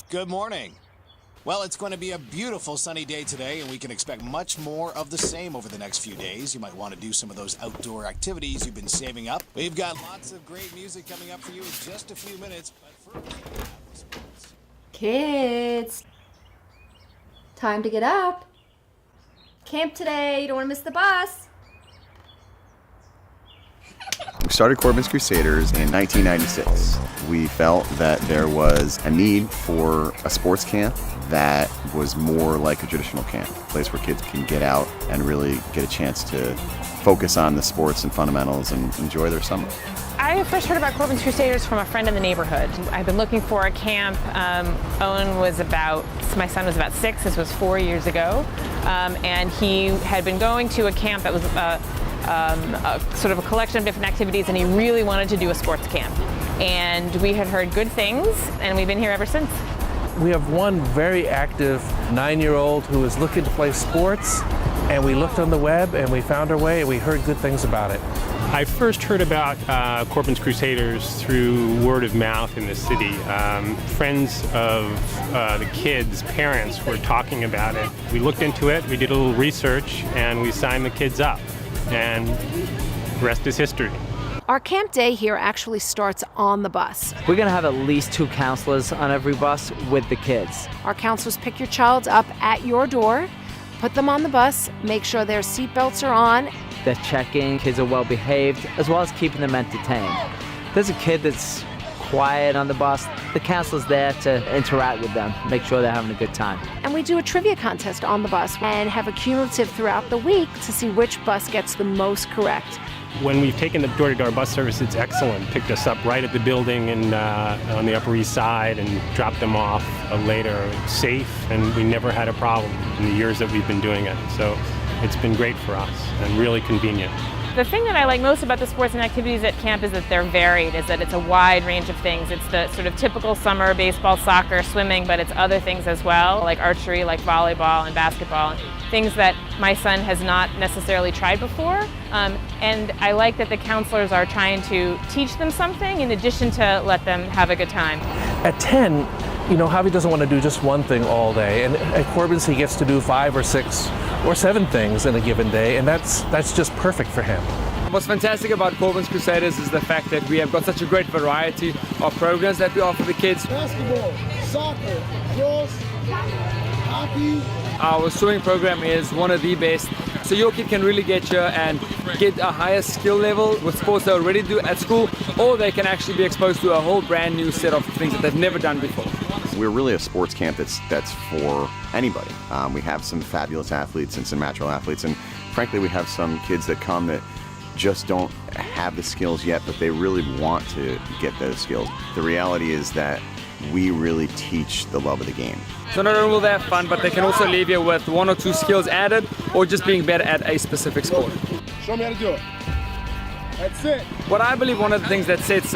Good morning. Well, it's going to be a beautiful sunny day today, and we can expect much more of the same over the next few days. You might want to do some of those outdoor activities you've been saving up. We've got lots of great music coming up for you in just a few minutes. But first, kids, time to get up. Camp today. You don't want to miss the bus. We started Corbins Crusaders in 1996. We felt that there was a need for a sports camp that was more like a traditional camp, a place where kids can get out and really get a chance to focus on the sports and fundamentals and enjoy their summer. I first heard about Corbins Crusaders from a friend in the neighborhood. I've been looking for a camp. My son was about 6, this was 4 years ago, and he had been going to a camp that was sort of a collection of different activities, and he really wanted to do a sports camp. And we had heard good things, and we've been here ever since. We have one very active 9-year-old who is looking to play sports, and we looked on the web and we found our way and we heard good things about it. I first heard about Corbins Crusaders through word of mouth in the city. Friends of the kids' parents were talking about it. We looked into it, we did a little research, and we signed the kids up. And the rest is history. Our camp day here actually starts on the bus. We're going to have at least 2 counselors on every bus with the kids. Our counselors pick your child up at your door, put them on the bus, make sure their seatbelts are on. They're checking kids are well behaved, as well as keeping them entertained. If there's a kid that's quiet on the bus, the counselor's there to interact with them, make sure they're having a good time. And we do a trivia contest on the bus and have a cumulative throughout the week to see which bus gets the most correct. When we've taken the door-to-door bus service, it's excellent. Picked us up right at the building and on the Upper East Side and dropped them off later. It's safe, and we never had a problem in the years that we've been doing it. So it's been great for us and really convenient. The thing that I like most about the sports and activities at camp is that they're varied, is that it's a wide range of things. It's the sort of typical summer baseball, soccer, swimming, but it's other things as well, like archery, like volleyball and basketball, and things that my son has not necessarily tried before. And I like that the counselors are trying to teach them something in addition to let them have a good time. At 10, Javi doesn't want to do just one thing all day, and at Corbins he gets to do 5 or 6 or 7 things in a given day, and that's just perfect for him. What's fantastic about Corbins Crusaders is the fact that we have got such a great variety of programs that we offer the kids. Basketball, soccer, cross, hockey. Our swimming program is one of the best, so your kid can really get a higher skill level with sports they already do at school, or they can actually be exposed to a whole brand new set of things that they've never done before. We're really a sports camp that's for anybody. We have some fabulous athletes and some natural athletes, and frankly we have some kids that come that just don't have the skills yet, but they really want to get those skills. The reality is that we really teach the love of the game. So not only will they have fun, but they can also leave you with 1 or 2 skills added, or just being better at a specific sport. Show me how to do it. That's it. What I believe one of the things that sets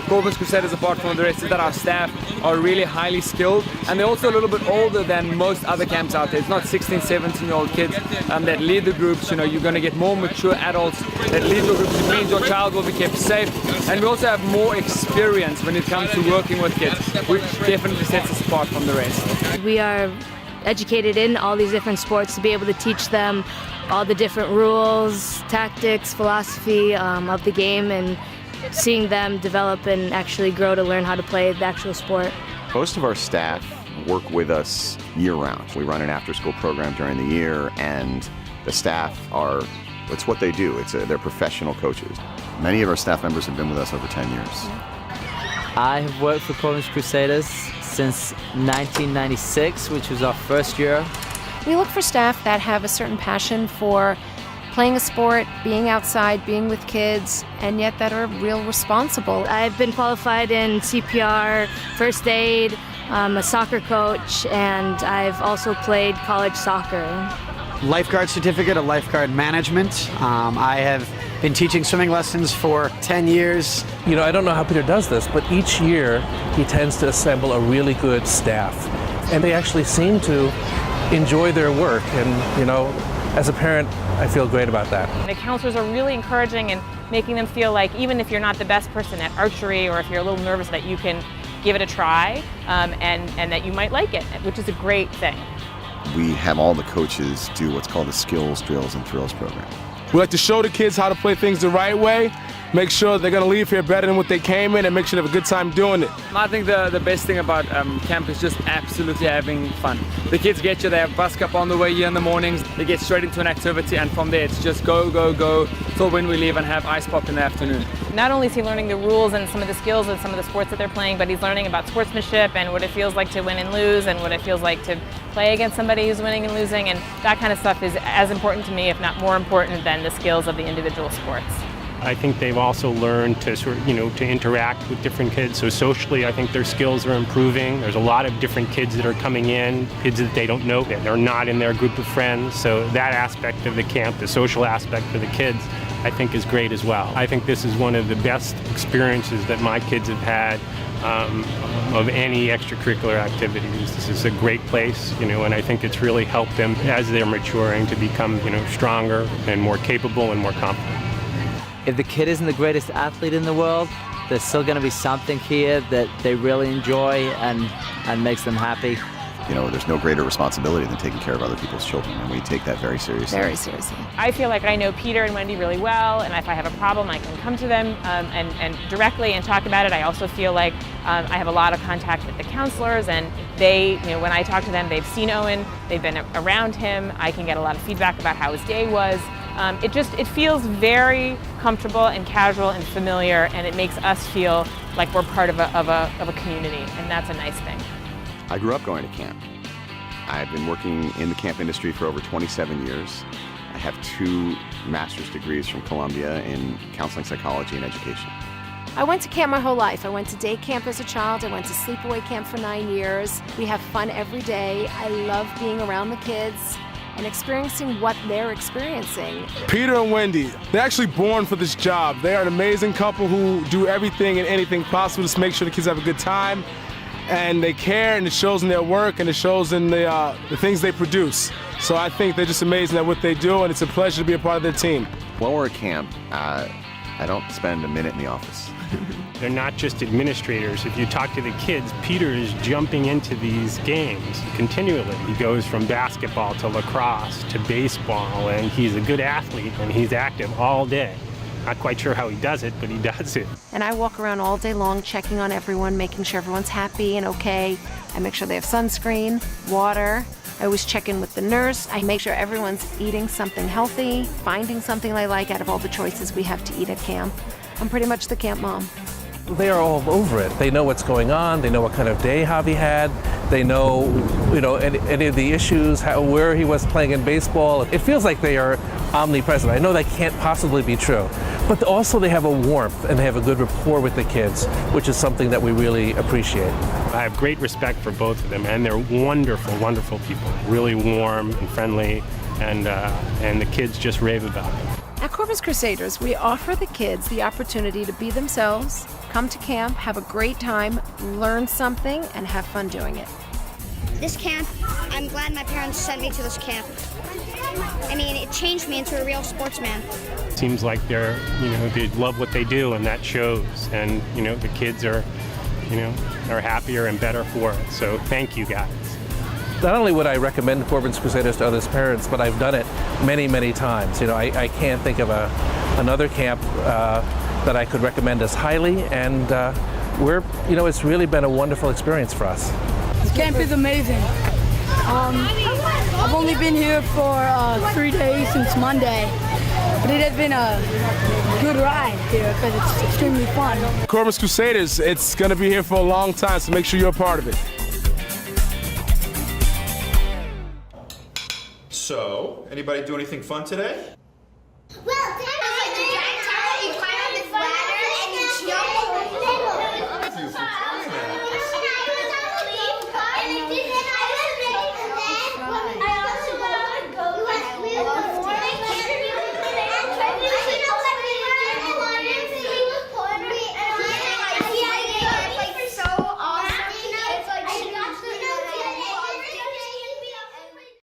Corbins Crusaders apart from the rest is that our staff are really highly skilled, and they're also a little bit older than most other camps out there. It's not 16, 17-year-old kids that lead the groups. You're going to get more mature adults that lead the groups. It means your child will be kept safe, and we also have more experience when it comes to working with kids, which definitely sets us apart from the rest. We are educated in all these different sports to be able to teach them all the different rules, tactics, philosophy of the game, and seeing them develop and actually grow to learn how to play the actual sport. Most of our staff work with us year-round. We run an after-school program during the year, and the staff it's what they do. They're professional coaches. Many of our staff members have been with us over 10 years. I have worked for Corbins Crusaders since 1996, which was our first year. We look for staff that have a certain passion for playing a sport, being outside, being with kids, and yet that are real responsible. I've been qualified in CPR, first aid, a soccer coach, and I've also played college soccer. Lifeguard certificate of lifeguard management. I have been teaching swimming lessons for 10 years. I don't know how Peter does this, but each year he tends to assemble a really good staff, and they actually seem to enjoy their work, and as a parent I feel great about that. The counselors are really encouraging and making them feel like even if you're not the best person at archery, or if you're a little nervous, that you can give it a try, and that you might like it, which is a great thing. We have all the coaches do what's called the Skills, Drills, and Thrills program. We like to show the kids how to play things the right way, make sure they're going to leave here better than what they came in, and make sure they have a good time doing it. I think the best thing about camp is just absolutely having fun. The kids get you, they have bus cup on the way here in the mornings, they get straight into an activity, and from there it's just go, go, go, till when we leave and have ice pop in the afternoon. Not only is he learning the rules and some of the skills of some of the sports that they're playing, but he's learning about sportsmanship and what it feels like to win and lose and what it feels like to play against somebody who's winning and losing, and that kind of stuff is as important to me, if not more important, than the skills of the individual sports. I think they've also learned to to interact with different kids. So socially, I think their skills are improving. There's a lot of different kids that are coming in, kids that they don't know, that they're not in their group of friends. So that aspect of the camp, the social aspect for the kids, I think is great as well. I think this is one of the best experiences that my kids have had of any extracurricular activities. This is a great place, and I think it's really helped them as they're maturing to become, stronger and more capable and more confident. If the kid isn't the greatest athlete in the world, there's still going to be something here that they really enjoy and makes them happy. There's no greater responsibility than taking care of other people's children, and we take that very seriously. Very seriously. I feel like I know Peter and Wendy really well, and if I have a problem, I can come to them and directly and talk about it. I also feel like I have a lot of contact with the counselors, and they, when I talk to them, they've seen Owen, they've been around him. I can get a lot of feedback about how his day was. It feels very comfortable and casual and familiar, and it makes us feel like we're part of a community, and that's a nice thing. I grew up going to camp. I've been working in the camp industry for over 27 years. I have 2 master's degrees from Columbia in counseling, psychology, and education. I went to camp my whole life. I went to day camp as a child. I went to sleepaway camp for 9 years. We have fun every day. I love being around the kids and experiencing what they're experiencing. Peter and Wendy, they're actually born for this job. They are an amazing couple who do everything and anything possible to make sure the kids have a good time. And they care, and it shows in their work, and it shows in the things they produce. So I think they're just amazing at what they do, and it's a pleasure to be a part of their team. While we're at camp, I don't spend a minute in the office. They're not just administrators. If you talk to the kids, Peter is jumping into these games continually. He goes from basketball to lacrosse to baseball, and he's a good athlete, and he's active all day. Not quite sure how he does it, but he does it. And I walk around all day long checking on everyone, making sure everyone's happy and okay. I make sure they have sunscreen, water. I always check in with the nurse. I make sure everyone's eating something healthy, finding something they like out of all the choices we have to eat at camp. I'm pretty much the camp mom. They are all over it. They know what's going on. They know what kind of day Javi had. They know, any of the issues, where he was playing in baseball. It feels like they are omnipresent. I know that can't possibly be true, but also they have a warmth and they have a good rapport with the kids, which is something that we really appreciate. I have great respect for both of them, and they're wonderful, wonderful people. Really warm and friendly, and the kids just rave about them. At Corbins Crusaders, we offer the kids the opportunity to be themselves, come to camp, have a great time, learn something, and have fun doing it. This camp, I'm glad my parents sent me to this camp. I mean, it changed me into a real sportsman. Seems like they love what they do, and that shows. And, the kids are happier and better for it. So thank you, guys. Not only would I recommend Corbins Crusaders to other parents, but I've done it many, many times. I can't think of another camp that I could recommend as highly, and it's really been a wonderful experience for us. This camp is amazing. I've only been here for 3 days since Monday, but it has been a good ride here because it's extremely fun. Corbins Crusaders, it's going to be here for a long time, so make sure you're a part of it. So, anybody do anything fun today?